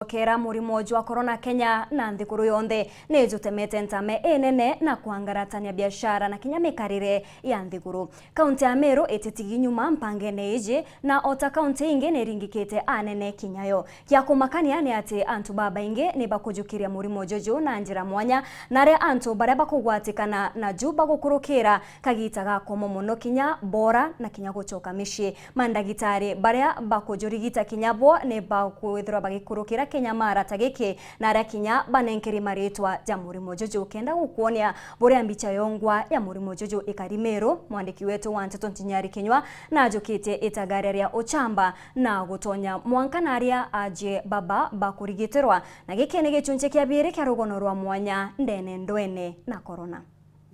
Kera murimo jwa corona Kenya na nthikuru yonthe ni jutemete ntame enene na kuangaratania biashara na kinya mikarire ya nthikuru. Kaunti ya Meru ititigi nyuma mpangene iji na ota kaunti ingi ni ringikite anene kinyayo. Kia kumakania ni ati antu baba ingi ni bakujukiria murimo jojo na njira mwanya nare antu baria bakugwatikana na juba gukurukira kagita gako muno kinya bora na kinya gucoka mishi. Mandagitari baria bakujurigita kinyabo ni bakwithira bagikurukira Kenya mara tageke na rakinya banenkeri maritwa ja murimo jojo kenda gukuonia buria mbicha yongwa ya murimo jojo ikarimero. Mwandiki wetu wa Nteto Ntinyari Kinywa na ajukite itagareria ochamba na gutonya mwankanaria aje baba bakurigitirwa na gikene gichunche kia bire kya rugono rwa mwanya ndene ndwene na corona.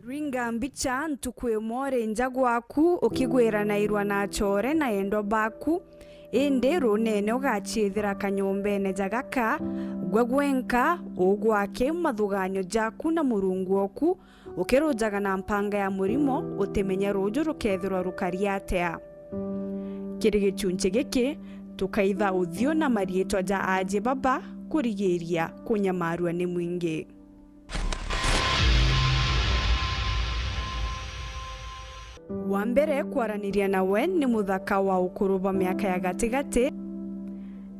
Ringa mbicha ntukwe more njagwaku ukigwera irwa na chore na endo baku ende runene ugachithira kanyombene jagaka gwagwenka ugwake mathuganyo jaku na murungu oku ukirujaga na mpanga ya murimo utemenya rujo rukethirwa rukariatea kiri gichunche giki tukaitha uthio na marietwa ja aje baba kurigiria kunyamarua ni mwingi. Wambere kwaraniria nawe ni muthaka wa ukuruba miaka ya gatigati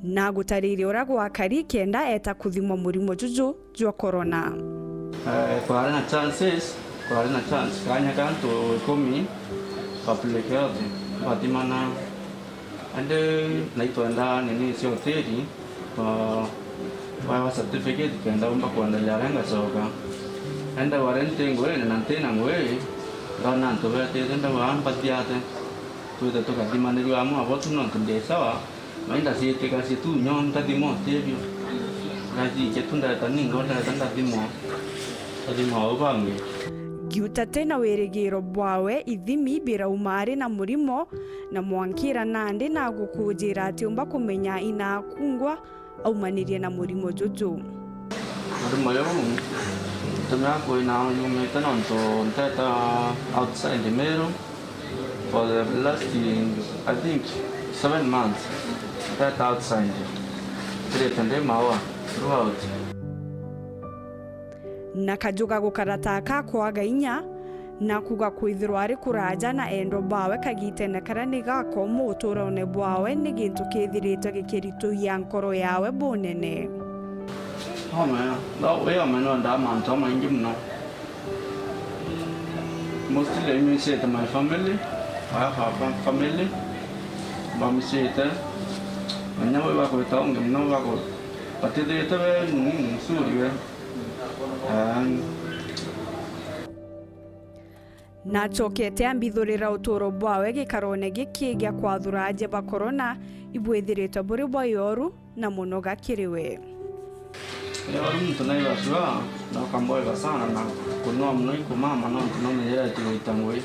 na gutariri ura gwakari kenda eta kuthimwa murimo juju jwa corona. Kwa na chances, kanya kanto komi public health batimana ande naitwenda nini sio teri kwa certificate kenda umba kuendelea lenga soka enda warente ngwe na tena ngwe Gana ntobete tenda wan patiate tuita toka dimaneri amu abotu non tundesa wa mainda siete kasi tu nyon tadimo tebio ngaji ketunda taningo tanda tadimo obange giuta tena weregero bwawe ithimi bira umari na murimo na mwankira nande na gukujira ati umba kumenya ina kungwa au manirie na murimo jojo murimo yo Tomako now you met on to outside the Meru for the last I think 7 months. That outside. Throughout. Nakajuga gukarata ka kwaga inya na kuga kwithirwa ari kuraja na endo bawe kagite na karani gako muturone bwawe ni gintu kithirito gikiritu ya nkoro yawe bonene. Oh man, that way I'm not that man, Tom and him now. Mostly let me say to my family, I have a family, but me say that I never work with Tom, no work, but today it's very sorry. And nachokete ambithurira uturo bwawe gikarone giki gya kwathura aje ba corona ibwithiritwe buri bwayoru na muno gakiriwe. Mtu naibashwa na kamboga sana na kunua mnoiko mama na tunome yetu itangwe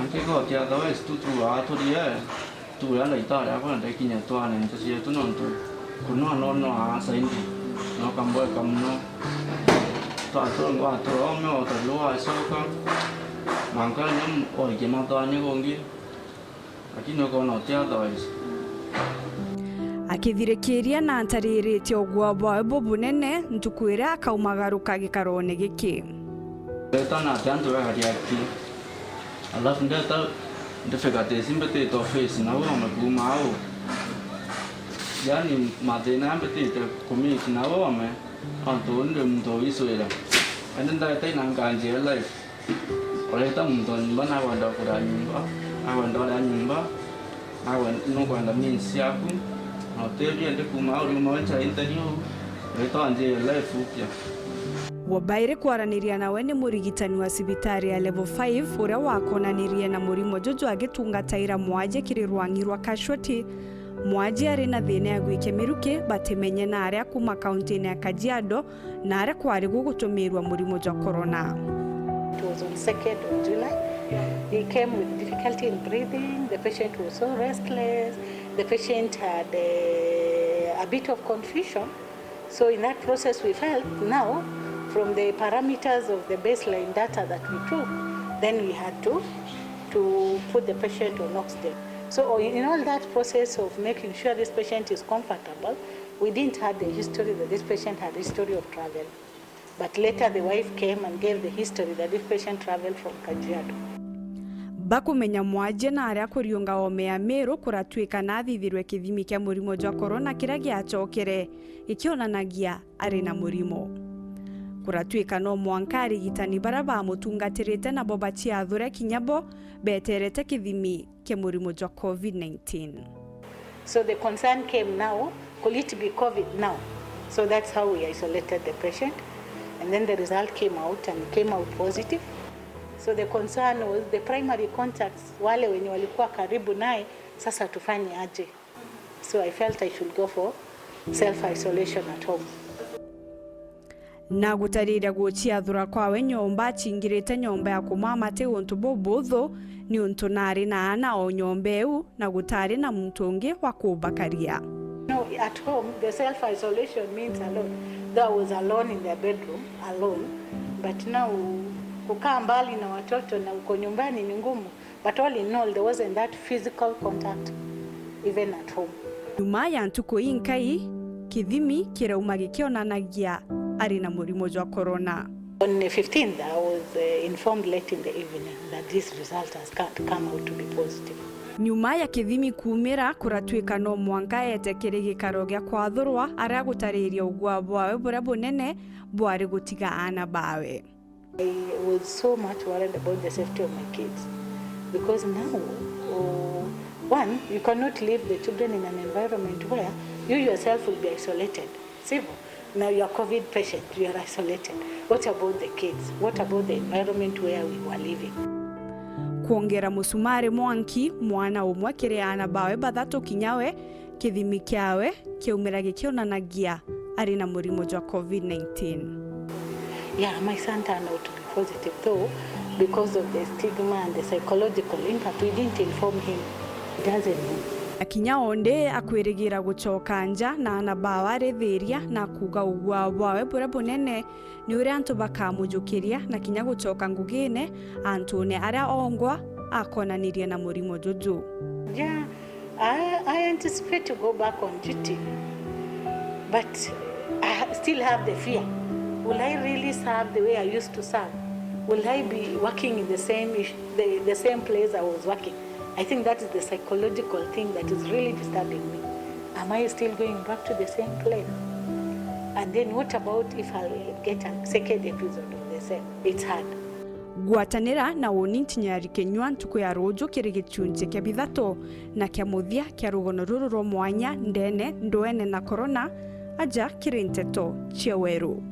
anke go kia dawa stutu atoria tu yana italia kwa ndakinya twane ntasi yetu nonto kunua no asaindi no kamboga kamno to atongo atome otalua soka manganya oje matani gongi lakini ko no tia dawa akithirikiria na ntaririte ogwa bwa bunene ntukwira akaumagaruka gikarone giki tana tanto ya hadiaki alafu ndata ndefekate simbete to face na wa maguma au yani madena mbete komiki na wa me anto nde mto isoela anda tai nang kanje life ole ta mto bana wanda kura nyumba awanda wala nyumba awan no kwanda minsi yaku wabaire kwaraniria nawe ni murigitani wa sibitari ya level 5 uria wakonanirie na murimo jojo agitungataira mwaje kiri rwangirwa casualty mwaje ari na thina ya gwikemeruke batemenye na aria kuma kaunti ya Kajiado na aria kwari gugutumirwa murimo jwa corona. It was on 2nd of July. He came with difficulty in breathing. The patient was so restless. The patient had a bit of confusion. So in that process, we felt now, from the parameters of the baseline data that we took, then we had to put the patient on oxygen. So in all that process of making sure this patient is comfortable, we didn't have the history that this patient had history of travel. But later the wife came and gave the history that this patient traveled from Kajiado. Bakumenya mwaje na aria kuriunga omea Meru kuratwika na thithirwe kithimi kia murimo jwa corona kira giacokere ikionanagia ari na murimo. Kuratwika no mwankari gitani baraba mutungatirite na boba ciathure kinyabo beterete kithimi kia murimo jwa COVID-19. So the concern came now, could it be COVID now? So that's how we isolated the patient. And then the result came out and came out positive. So the concern was the primary contacts, wale wenye walikuwa karibu naye, sasa tufanye aje. So I felt I should go for self-isolation at home. Na gutarira guciathura kwawe nyomba chingirite nyomba ya kumamate untu bobotho ni untu nari na ana o nyombeu na gutari na muntu ungi wa kubakaria. No, at home the self-isolation means alone. Though I was alone in the bedroom, alone, but now kukaa mbali na watoto na uko nyumbani ni ngumu. But all in all, there wasn't that physical contact even at home. Nyuma ya ntuko inkai kithimi kirauma gikionanagia ari na murimo jwa corona. On the 15th, I was informed late in the evening that this result has come out to be positive. Nyuma ya kithimi kumira kuratwika no mwanka etekere gikaro gya kwathurwa aria gutariria ugwa bwawe bura bunene bwari gutiga ana bawe. I was so much worried about the safety of my kids because now, one, you cannot leave the children in an environment where you yourself will be isolated. Simple. Now you are COVID patient, you are isolated. What about the kids? What about the environment where we were living? Kuongera musumari mwanki mwana umwe kiri ana bawe bathatu kinyawe kithimi kiawe kiumira gikionanagia ari na murimo jwa COVID-19. Yeah, my son turned out to be positive though because of the stigma and the psychological impact. We didn't inform him. He doesn't know. Akinya onde akwirigira gucoka nja na ana bawa rethiria na kuga ugwa bwawe bura bunene ni uri antu bakamujukiria na kinya gucoka ngugine antune aria ongwa akonanirie na murimo juju. Yeah, I anticipate to go back on duty, but I still have the fear. Will I really serve the way I used to serve? Will I be working in the same place I was working? I think that is the psychological thing that is really disturbing me. Am I still going back to the same place? And then what about if I get a second episode of the same? It's hard. Gwatanira na woni ntinyari kenywa ntuko ya rojo kiri gicunje kya bithato na kya muthia kya rugono ruru ro mwanya ndene ndoene na corona aja kiri nteto cia weru.